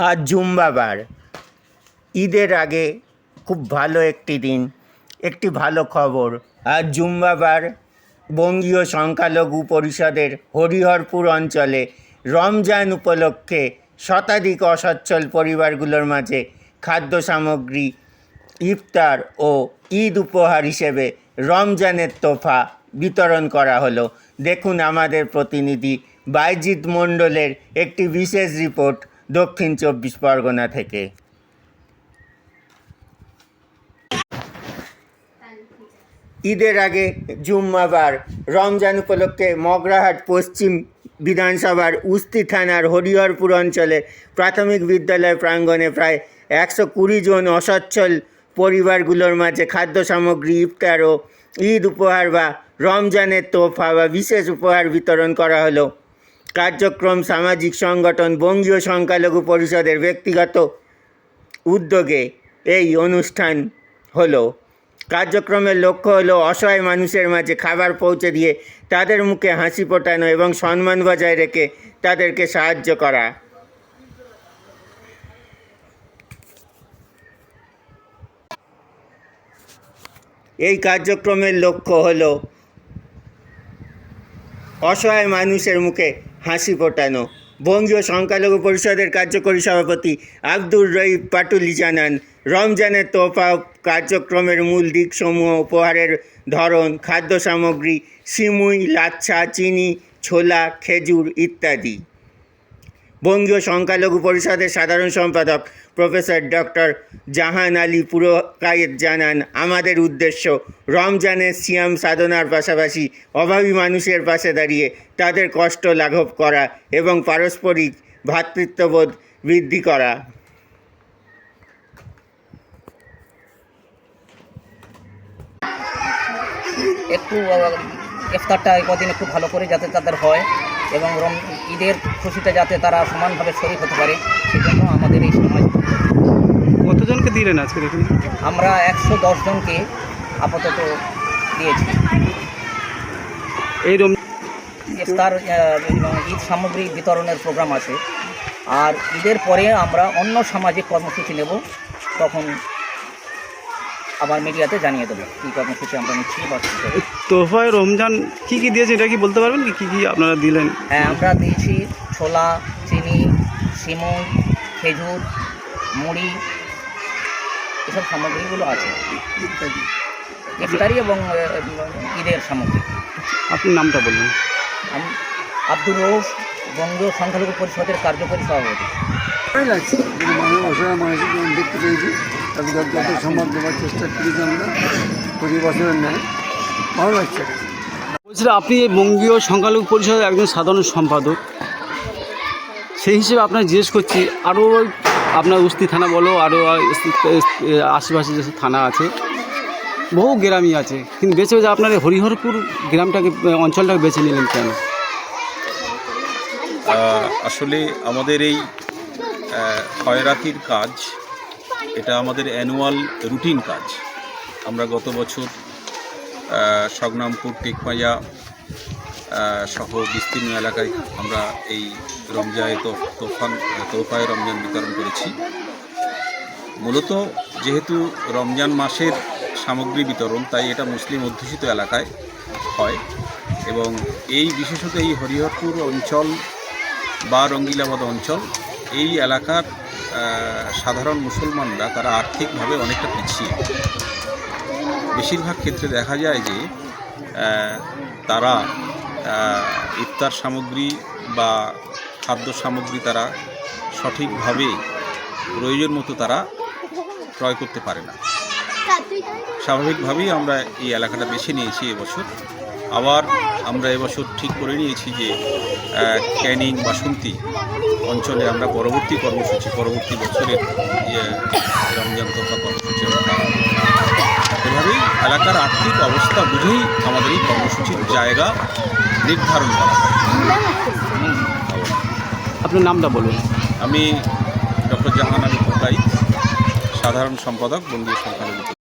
আজ জুম্মাবার। ঈদের আগে খুব ভালো একটি দিন, একটি ভালো খবর। আজ জুম্মাবার বঙ্গীয় সংখ্যালঘু পরিষদের হরিহরপুর অঞ্চলে রমজান উপলক্ষে শতাধিক অসচ্ছল পরিবারগুলোর মাঝে খাদ্য সামগ্রী, ইফতার ও ঈদ উপহার হিসেবে রমজানের তোফা বিতরণ করা হলো। দেখুন আমাদের প্রতিনিধি বাইজিৎ মণ্ডলের একটি বিশেষ রিপোর্ট দক্ষিণ 24 পরগনা থেকে। ঈদের আগে জুম্মাবার রমজান উপলক্ষে মগরাহাট পশ্চিম বিধানসভার উস্তি থানার হরিহরপুর অঞ্চলে প্রাথমিক বিদ্যালয় প্রাঙ্গণে প্রায় 120 জন অসচ্ছল পরিবারগুলোর মাঝে খাদ্য সামগ্রী, ইফতার ও ঈদ উপহার বা রমজানের তোফা বা বিশেষ উপহার বিতরণ করা হলো। কার্যক্রম সামাজিক সংগঠন বঙ্গীয় সংখ্যালঘু পরিষদের ব্যক্তিগত উদ্যোগে এই অনুষ্ঠান হলো। কার্যক্রমের লক্ষ্য হলো অসহায় মানুষের মাঝে খাবার পৌঁছে দিয়ে তাদের মুখে হাসি ফোটানো এবং সম্মান বজায় রেখে তাদেরকে সাহায্য করা। এই কার্যক্রমের লক্ষ্য হলো অসহায় মানুষের মুখে হাসি ফোটানো। বঙ্গীয় সংখ্যালঘু পরিষদের কার্যকরী সভাপতি আব্দুর রহিম পাটুলি জানান, রমজানের তোফা কার্যক্রমের মূল দিকসমূহ উপহারের ধরন, খাদ্য সামগ্রী, সিমুই, লাচ্ছা, চিনি, ছোলা, খেজুর ইত্যাদি। বঙ্গীয় সংখ্যালঘু পরিষদের সাধারণ সম্পাদক প্রফেসর ডক্টর জাহান আলী পুরকায়েত জানান, আমাদের উদ্দেশ্য রমজানের সিয়াম সাধনার পাশাপাশি অভাবী মানুষের পাশে দাঁড়িয়ে তাদের কষ্ট লাঘব করা এবং পারস্পরিক ভ্রাতৃত্ববোধ বৃদ্ধি করা। একটু ইফতারটা কদিন একটু ভালো করে যাতে তাদের হয় এবং ঈদের খুশিতে যাতে তারা সমানভাবে শরীক হতে পারে, সেজন্য আমাদের এই সমাজ। কতজনকে দিলেন আজকে? দেখুন, আমরা 110 জনকে আপাতত দিয়েছি। এই ইফতার এবং ঈদ সামগ্রী বিতরণের প্রোগ্রাম আছে, আর ঈদের পরে আমরা অন্য সামাজিক কর্মসূচি নেব, তখন আবার মিডিয়াতে জানিয়ে দেবো কী কর্মসূচি আমরা নিচ্ছি। তোফায় রমজান কী কী দিয়েছেন এটা কি বলতে পারবেন? কী কী আপনারা দিলেন? হ্যাঁ, আমরা দিয়েছি ছোলা, চিনি, সিমুই, খেজুর, মুড়ি, এসব সামগ্রীগুলো আছে, ইফতারি এবং ঈদের সামগ্রী। আপনার নামটা বলবেন? আমি আব্দুর রউফ, বঙ্গীয় সংখ্যালঘু পরিষদের কার্যকরী সভাপতি। ভালো লাগছে, অসহায় মানুষের দেখতে পেয়েছি, তাদের যত সম্মান দেওয়ার চেষ্টা করেছি আমরা প্রতি বছরের নেয়। ভালো লাগছে। বলছিলাম, আপনি এই বঙ্গীয় সংখ্যালঘু পরিষদের একজন সাধারণ সম্পাদক, সেই হিসেবে আপনার জিজ্ঞেস করছি, আরও আপনার উস্তি থানা বলো, আরও আশেপাশে যে থানা আছে, বহু গ্রামই আছে, কিন্তু বেছে বেছে আপনার হরিহরপুর গ্রামটাকে, অঞ্চলটাকে বেছে নিলেন কেন? আসলে আমাদের এই খয়রাতির কাজ, এটা আমাদের অ্যানুয়াল রুটিন কাজ। আমরা গত বছর সংগ্রামপুর, টেকমাইয়া সহ বিস্তীর্ণ এলাকায় আমরা এই তোফায় রমজান বিতরণ করেছি। মূলত যেহেতু রমজান মাসের সামগ্রী বিতরণ, তাই এটা মুসলিম অধ্যুষিত এলাকায় হয় এবং এই বিশেষত এই হরিহরপুর অঞ্চল বা রঙ্গিলাবাদ অঞ্চল, এই এলাকার সাধারণ মুসলমানরা তারা আর্থিকভাবে অনেকটা পিছিয়ে। বেশিরভাগ ক্ষেত্রে দেখা যায় যে তারা ইফতার সামগ্রী বা খাদ্য সামগ্রী তারা সঠিকভাবে প্রয়োজন মতো তারা ক্রয় করতে পারে না। স্বাভাবিকভাবেই আমরা এই এলাকাটা বেছে নিয়েছি এবছর। আবার আমরা এবছর ঠিক করে নিয়েছি যে ক্যানিং, বাসন্তী অঞ্চলে আমরা পরবর্তী বছরের রমজান তোফা কর্মসূচি এভাবেই এলাকার আর্থিক অবস্থা বুঝেই আমাদের এই কর্মসূচির জায়গা নির্ধারণ করা হয়। আপনার নামটা বলুন? আমি ডক্টর জাহান আলী পুরকায়েত, সাধারণ সম্পাদক, বঙ্গীয় সংখ্যালঘু।